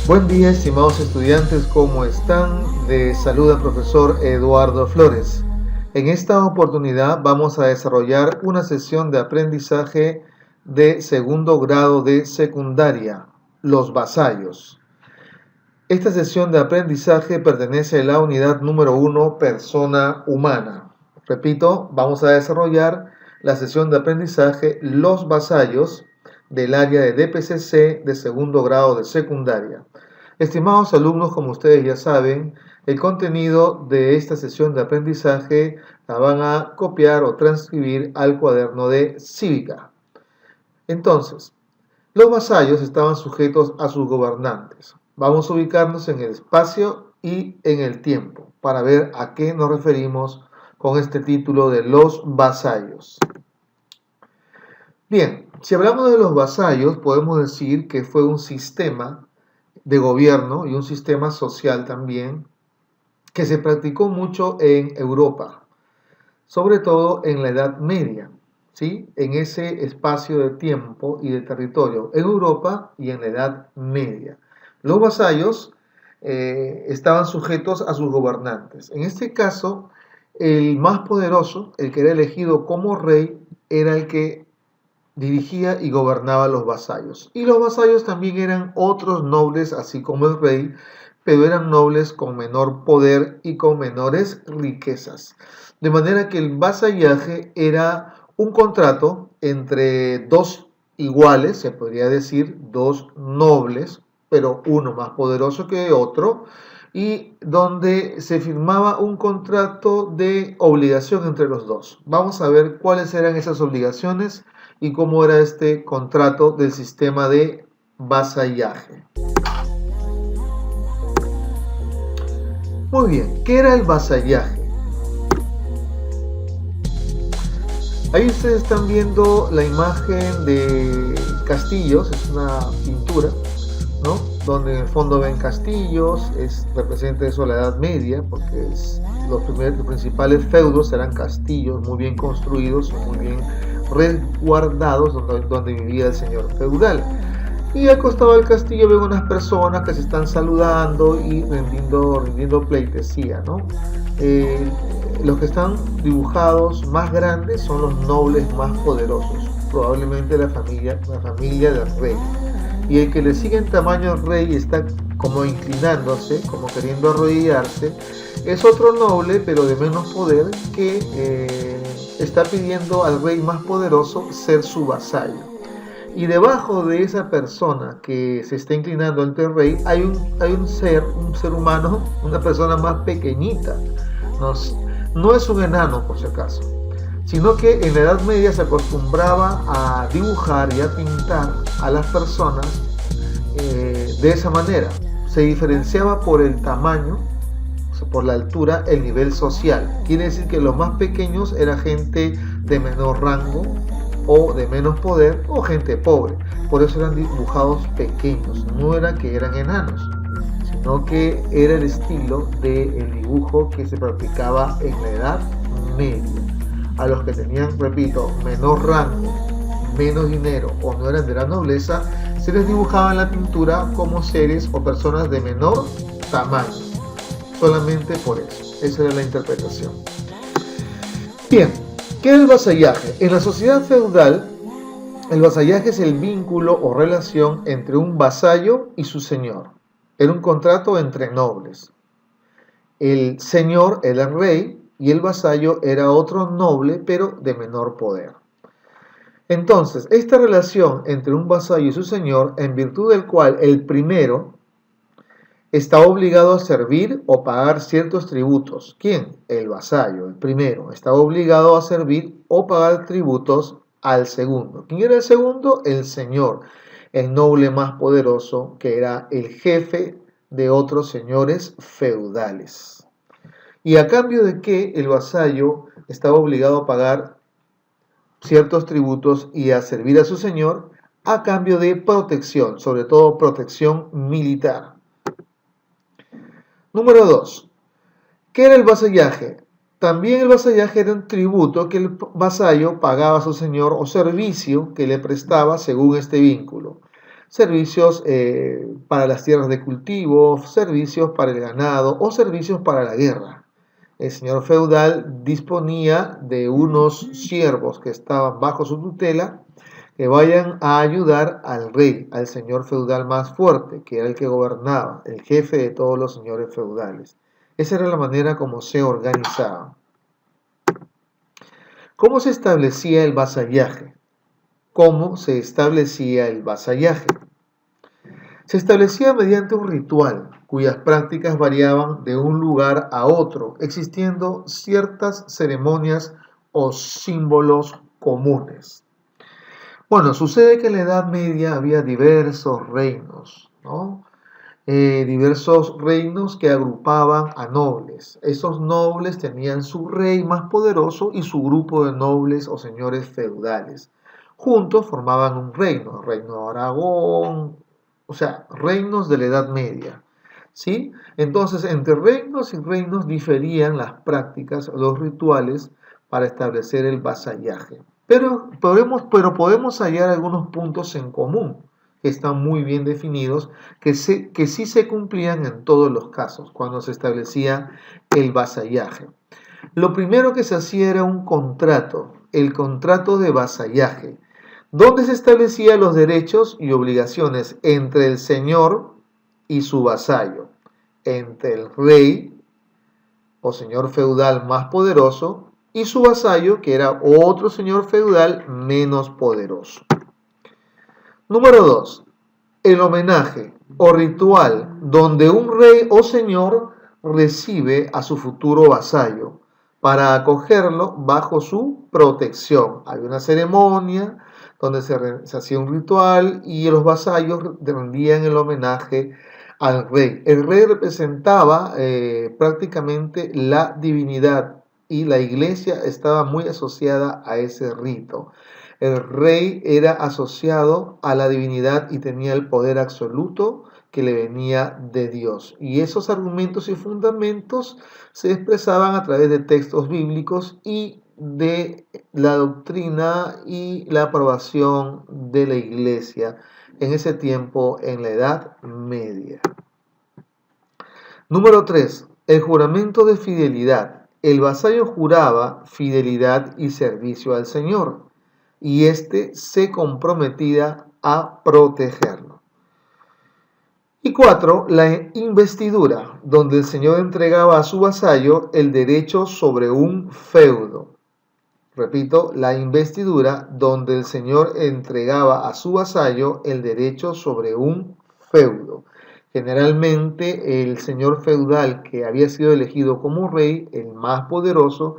Buen día, estimados estudiantes, ¿cómo están? Les saluda el profesor Eduardo Flores. En esta oportunidad vamos a desarrollar una sesión de aprendizaje de segundo grado de secundaria, los vasallos. Esta sesión de aprendizaje pertenece a la unidad número 1, persona humana. Repito, vamos a desarrollar la sesión de aprendizaje, los vasallos, del área de DPCC de segundo grado de secundaria. Estimados alumnos, como ustedes ya saben, el contenido de esta sesión de aprendizaje la van a copiar o transcribir al cuaderno de cívica. Entonces, los vasallos estaban sujetos a sus gobernantes. Vamos a ubicarnos en el espacio y en el tiempo para ver a qué nos referimos con este título de los vasallos. Bien, si hablamos de los vasallos, podemos decir que fue un sistema de gobierno y un sistema social también que se practicó mucho en Europa, sobre todo en la Edad Media, ¿sí? En ese espacio de tiempo y de territorio, en Europa y en la Edad Media. Los vasallos estaban sujetos a sus gobernantes. En este caso, el más poderoso, el que era elegido como rey, era el que dirigía y gobernaba a los vasallos. Y los vasallos también eran otros nobles, así como el rey, pero eran nobles con menor poder y con menores riquezas. De manera que el vasallaje era un contrato entre dos iguales, se podría decir, dos nobles, pero uno más poderoso que otro, y donde se firmaba un contrato de obligación entre los dos. Vamos a ver cuáles eran esas obligaciones y cómo era este contrato del sistema de vasallaje. Muy bien, ¿qué era el vasallaje? Ahí ustedes están viendo la imagen de castillos, es una pintura, ¿no? Donde en el fondo ven castillos, representa eso la Edad Media, porque los principales feudos eran castillos muy bien construidos, muy bien resguardados, donde vivía el señor feudal. Y al costado del castillo ven unas personas que se están saludando y rindiendo pleitesía, ¿no? Los que están dibujados más grandes son los nobles más poderosos, probablemente la familia del rey. Y el que le sigue en tamaño al rey está como inclinándose, como queriendo arrodillarse, es otro noble, pero de menos poder, que está pidiendo al rey más poderoso ser su vasallo. Y debajo de esa persona que se está inclinando ante el rey hay un ser humano, una persona más pequeñita. No es un enano, por si acaso, sino que en la Edad Media se acostumbraba a dibujar y a pintar a las personas de esa manera. Se diferenciaba por el tamaño, por la altura, el nivel social. Quiere decir que los más pequeños era gente de menor rango o de menos poder o gente pobre. Por eso eran dibujados pequeños. No era que eran enanos, sino que era el estilo del dibujo que se practicaba en la Edad Media. A los que tenían, repito, menor rango, menos dinero o no eran de la nobleza, se les dibujaba en la pintura como seres o personas de menor tamaño. Solamente por eso. Esa era la interpretación. Bien, ¿qué es el vasallaje? En la sociedad feudal, el vasallaje es el vínculo o relación entre un vasallo y su señor. Era un contrato entre nobles. El señor era el rey y el vasallo era otro noble, pero de menor poder. Entonces, esta relación entre un vasallo y su señor, en virtud del cual el primero está obligado a servir o pagar ciertos tributos. ¿Quién? El vasallo, el primero. Está obligado a servir o pagar tributos al segundo. ¿Quién era el segundo? El señor, el noble más poderoso, que era el jefe de otros señores feudales. ¿Y a cambio de qué el vasallo estaba obligado a pagar ciertos tributos y a servir a su señor? A cambio de protección, sobre todo protección militar. Número 2. ¿Qué era el vasallaje? También el vasallaje era un tributo que el vasallo pagaba a su señor o servicio que le prestaba según este vínculo. servicios para las tierras de cultivo, servicios para el ganado o servicios para la guerra. El señor feudal disponía de unos siervos que estaban bajo su tutela, que vayan a ayudar al rey, al señor feudal más fuerte, que era el que gobernaba, el jefe de todos los señores feudales. Esa era la manera como se organizaba. ¿Cómo se establecía el vasallaje? ¿Cómo se establecía el vasallaje? Se establecía mediante un ritual, cuyas prácticas variaban de un lugar a otro, existiendo ciertas ceremonias o símbolos comunes. Bueno, sucede que en la Edad Media había diversos reinos, ¿no? Diversos reinos que agrupaban a nobles. Esos nobles tenían su rey más poderoso y su grupo de nobles o señores feudales. Juntos formaban un reino, el reino de Aragón, o sea, reinos de la Edad Media. ¿Sí? Entonces, entre reinos y reinos diferían las prácticas, los rituales para establecer el vasallaje. Pero podemos hallar algunos puntos en común que están muy bien definidos, que sí se cumplían en todos los casos cuando se establecía el vasallaje. Lo primero que se hacía era un contrato, el contrato de vasallaje, donde se establecían los derechos y obligaciones entre el señor y su vasallo, entre el rey o señor feudal más poderoso y su vasallo, que era otro señor feudal menos poderoso. Número 2. El homenaje o ritual donde un rey o señor recibe a su futuro vasallo para acogerlo bajo su protección. Hay una ceremonia donde se hacía un ritual y los vasallos rendían el homenaje al rey. El rey representaba prácticamente la divinidad y la iglesia estaba muy asociada a ese rito. El rey era asociado a la divinidad y tenía el poder absoluto que le venía de Dios. Y esos argumentos y fundamentos se expresaban a través de textos bíblicos y de la doctrina y la aprobación de la iglesia en ese tiempo en la Edad Media. Número 3. El juramento de fidelidad. El vasallo juraba fidelidad y servicio al Señor, y éste se comprometía a protegerlo. Y 4. La investidura, donde el señor entregaba a su vasallo el derecho sobre un feudo. Repito, la investidura, donde el señor entregaba a su vasallo el derecho sobre un feudo. Generalmente el señor feudal que había sido elegido como rey, el más poderoso,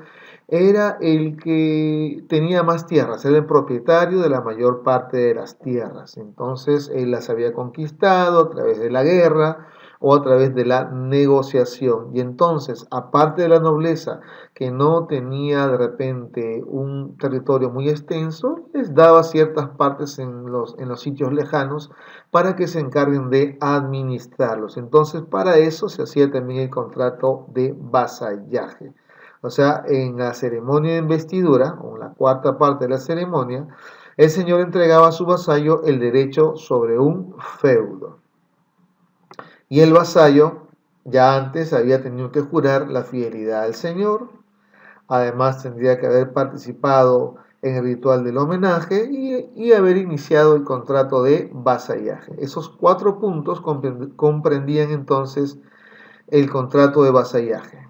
era el que tenía más tierras, era el propietario de la mayor parte de las tierras. Entonces él las había conquistado a través de la guerra o a través de la negociación. Y entonces, aparte de la nobleza que no tenía de repente un territorio muy extenso, les daba ciertas partes en los sitios lejanos para que se encarguen de administrarlos. Entonces, para eso se hacía también el contrato de vasallaje. O sea, en la ceremonia de investidura, o en la cuarta parte de la ceremonia, el señor entregaba a su vasallo el derecho sobre un feudo. Y el vasallo ya antes había tenido que jurar la fidelidad al señor. Además, tendría que haber participado en el ritual del homenaje y haber iniciado el contrato de vasallaje. Esos 4 puntos comprendían entonces el contrato de vasallaje.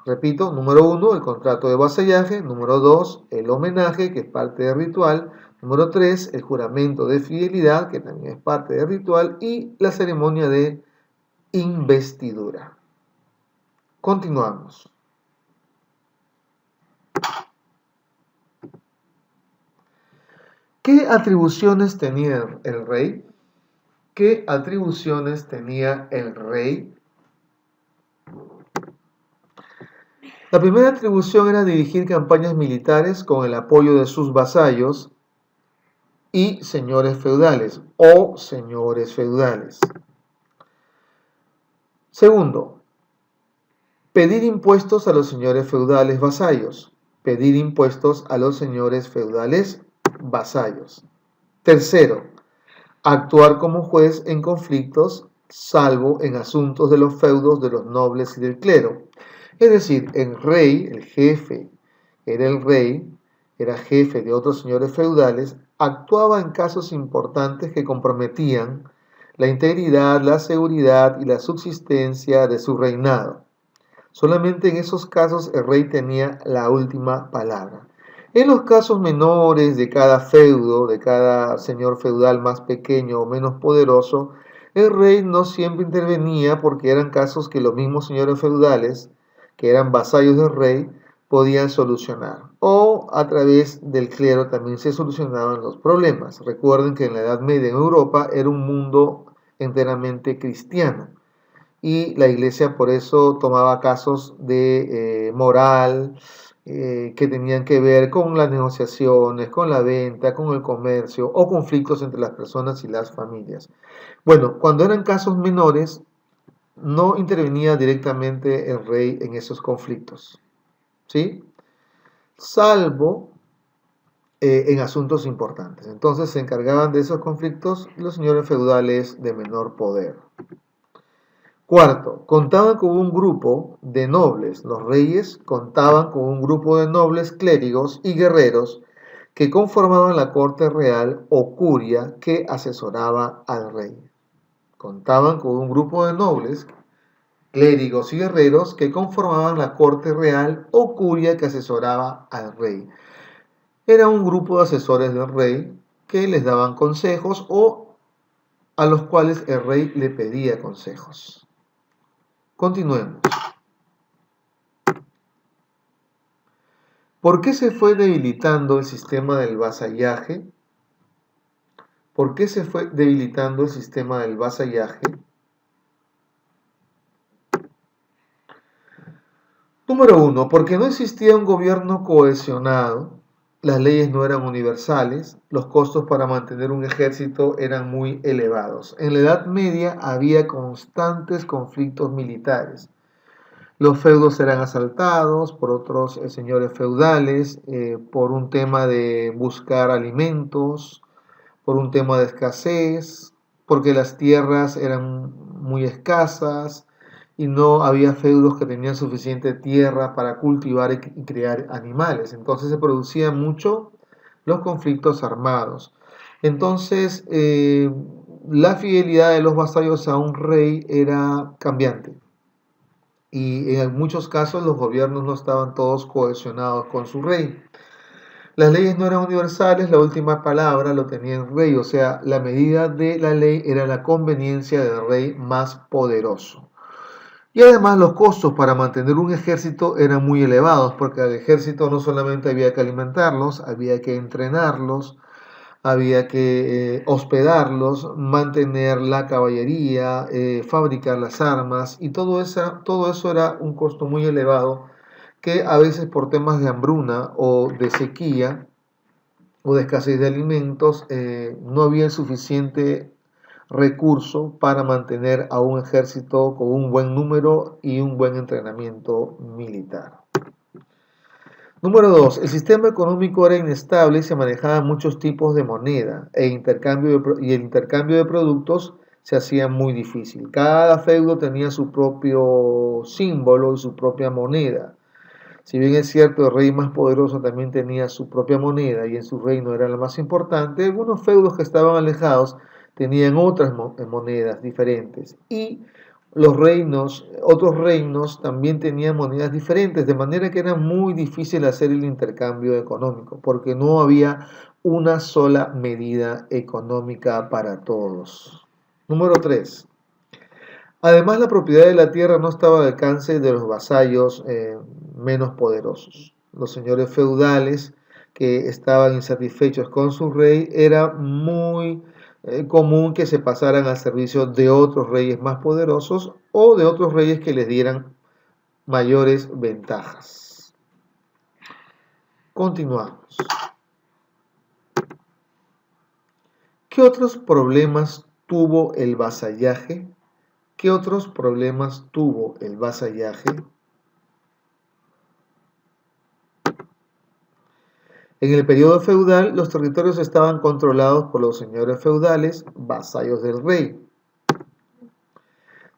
Repito, número 1, el contrato de vasallaje. Número 2, el homenaje, que es parte del ritual. Número 3, el juramento de fidelidad, que también es parte del ritual. Y la ceremonia de investidura. Continuamos. ¿Qué atribuciones tenía el rey? ¿Qué atribuciones tenía el rey? La primera atribución era dirigir campañas militares con el apoyo de sus vasallos y señores feudales o señores feudales. Segundo, pedir impuestos a los señores feudales vasallos. Pedir impuestos a los señores feudales vasallos. Tercero, actuar como juez en conflictos, salvo en asuntos de los feudos de los nobles y del clero. Es decir, el rey, el jefe, era el rey, era jefe de otros señores feudales, actuaba en casos importantes que comprometían la integridad, la seguridad y la subsistencia de su reinado. Solamente en esos casos el rey tenía la última palabra. En los casos menores de cada feudo, de cada señor feudal más pequeño o menos poderoso, el rey no siempre intervenía porque eran casos que los mismos señores feudales, que eran vasallos del rey, podían solucionar. O a través del clero también se solucionaban los problemas. Recuerden que en la Edad Media en Europa era un mundo enteramente cristiano y la iglesia por eso tomaba casos de moral que tenían que ver con las negociaciones, con la venta, con el comercio o conflictos entre las personas y las familias. Bueno, cuando eran casos menores, no intervenía directamente el rey en esos conflictos, ¿sí? Salvo en asuntos importantes. Entonces se encargaban de esos conflictos los señores feudales de menor poder. Cuarto, contaban con un grupo de nobles. Los reyes contaban con un grupo de nobles clérigos y guerreros que conformaban la corte real o curia que asesoraba al rey. Contaban con un grupo de nobles, clérigos y guerreros que conformaban la corte real o curia que asesoraba al rey. Era un grupo de asesores del rey que les daban consejos o a los cuales el rey le pedía consejos. Continuemos. ¿Por qué se fue debilitando el sistema del vasallaje? ¿Por qué se fue debilitando el sistema del vasallaje? Número 1. Porque no existía un gobierno cohesionado, las leyes no eran universales, los costos para mantener un ejército eran muy elevados. En la Edad Media había constantes conflictos militares. Los feudos eran asaltados por otros señores feudales, por un tema de buscar alimentos, por un tema de escasez, porque las tierras eran muy escasas y no había feudos que tenían suficiente tierra para cultivar y criar animales. Entonces se producían mucho los conflictos armados. Entonces la fidelidad de los vasallos a un rey era cambiante. Y en muchos casos los gobiernos no estaban todos cohesionados con su rey. Las leyes no eran universales, la última palabra lo tenía el rey, o sea, la medida de la ley era la conveniencia del rey más poderoso. Y además los costos para mantener un ejército eran muy elevados, porque al ejército no solamente había que alimentarlos, había que entrenarlos, había que hospedarlos, mantener la caballería, fabricar las armas, y todo eso era un costo muy elevado que a veces por temas de hambruna o de sequía o de escasez de alimentos no había suficiente recurso para mantener a un ejército con un buen número y un buen entrenamiento militar. Número 2. El sistema económico era inestable y se manejaban muchos tipos de moneda y el intercambio de productos se hacía muy difícil. Cada feudo tenía su propio símbolo y su propia moneda. Si bien es cierto, el rey más poderoso también tenía su propia moneda y en su reino era la más importante, algunos feudos que estaban alejados tenían otras monedas diferentes y otros reinos también tenían monedas diferentes, de manera que era muy difícil hacer el intercambio económico, porque no había una sola medida económica para todos. Número 3. Además, la propiedad de la tierra no estaba al alcance de los vasallos menos poderosos. Los señores feudales que estaban insatisfechos con su rey, era muy común que se pasaran al servicio de otros reyes más poderosos o de otros reyes que les dieran mayores ventajas. Continuamos. ¿Qué otros problemas tuvo el vasallaje? ¿Qué otros problemas tuvo el vasallaje? En el periodo feudal, los territorios estaban controlados por los señores feudales, vasallos del rey.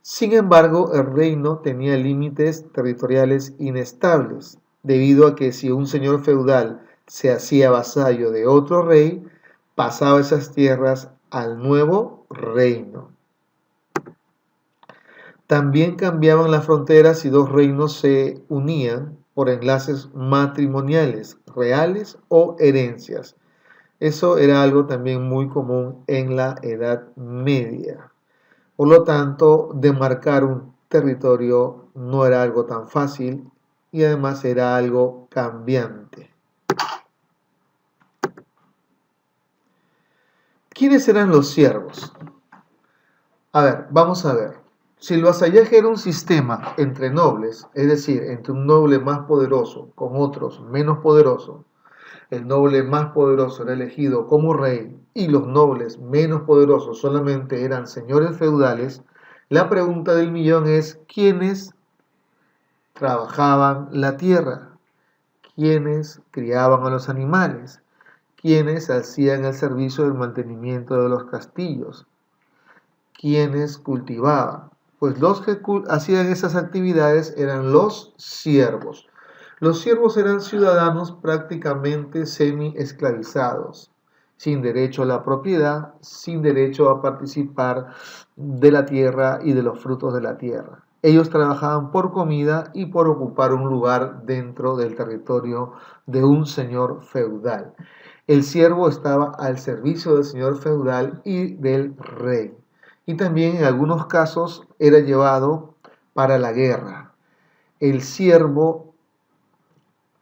Sin embargo, el reino tenía límites territoriales inestables, debido a que si un señor feudal se hacía vasallo de otro rey, pasaba esas tierras al nuevo reino. También cambiaban las fronteras si dos reinos se unían por enlaces matrimoniales, reales o herencias. Eso era algo también muy común en la Edad Media. Por lo tanto, demarcar un territorio no era algo tan fácil y además era algo cambiante. ¿Quiénes eran los siervos? A ver, vamos a ver. Si el vasallaje era un sistema entre nobles, es decir, entre un noble más poderoso con otros menos poderosos, el noble más poderoso era elegido como rey y los nobles menos poderosos solamente eran señores feudales, la pregunta del millón es: ¿quiénes trabajaban la tierra? ¿Quiénes criaban a los animales? ¿Quiénes hacían el servicio del mantenimiento de los castillos? ¿Quiénes cultivaban? Pues los que hacían esas actividades eran los siervos. Los siervos eran ciudadanos prácticamente semi-esclavizados, sin derecho a la propiedad, sin derecho a participar de la tierra y de los frutos de la tierra. Ellos trabajaban por comida y por ocupar un lugar dentro del territorio de un señor feudal. El siervo estaba al servicio del señor feudal y del rey. Y también en algunos casos era llevado para la guerra. El siervo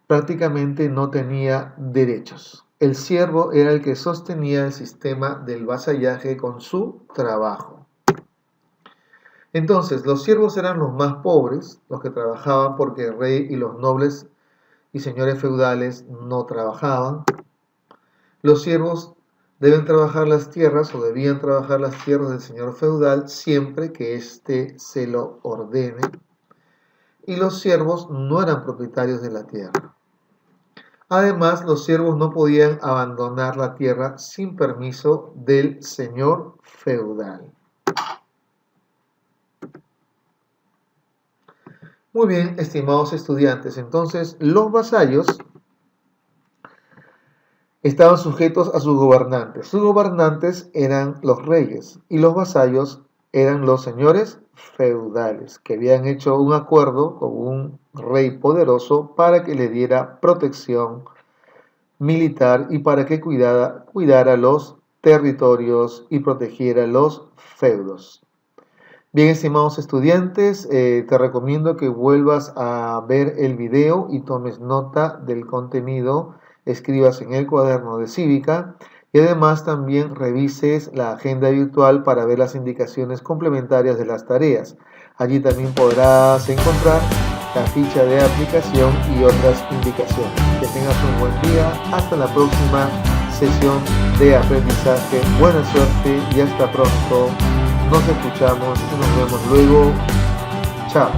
prácticamente no tenía derechos. El siervo era el que sostenía el sistema del vasallaje con su trabajo. Entonces, los siervos eran los más pobres, los que trabajaban porque el rey y los nobles y señores feudales no trabajaban. Los siervos deben trabajar las tierras o debían trabajar las tierras del señor feudal siempre que éste se lo ordene. Y los siervos no eran propietarios de la tierra. Además, los siervos no podían abandonar la tierra sin permiso del señor feudal. Muy bien, estimados estudiantes, entonces los vasallos estaban sujetos a sus gobernantes. Sus gobernantes eran los reyes y los vasallos eran los señores feudales, que habían hecho un acuerdo con un rey poderoso para que le diera protección militar y para que cuidara los territorios y protegiera los feudos. Bien, estimados estudiantes, te recomiendo que vuelvas a ver el video y tomes nota del contenido, escribas en el cuaderno de cívica y además también revises la agenda virtual para ver las indicaciones complementarias de las tareas. Allí también podrás encontrar la ficha de aplicación y otras indicaciones. Que tengas un buen día. Hasta la próxima sesión de aprendizaje. Buena suerte y hasta pronto. Nos escuchamos y nos vemos luego. Chao.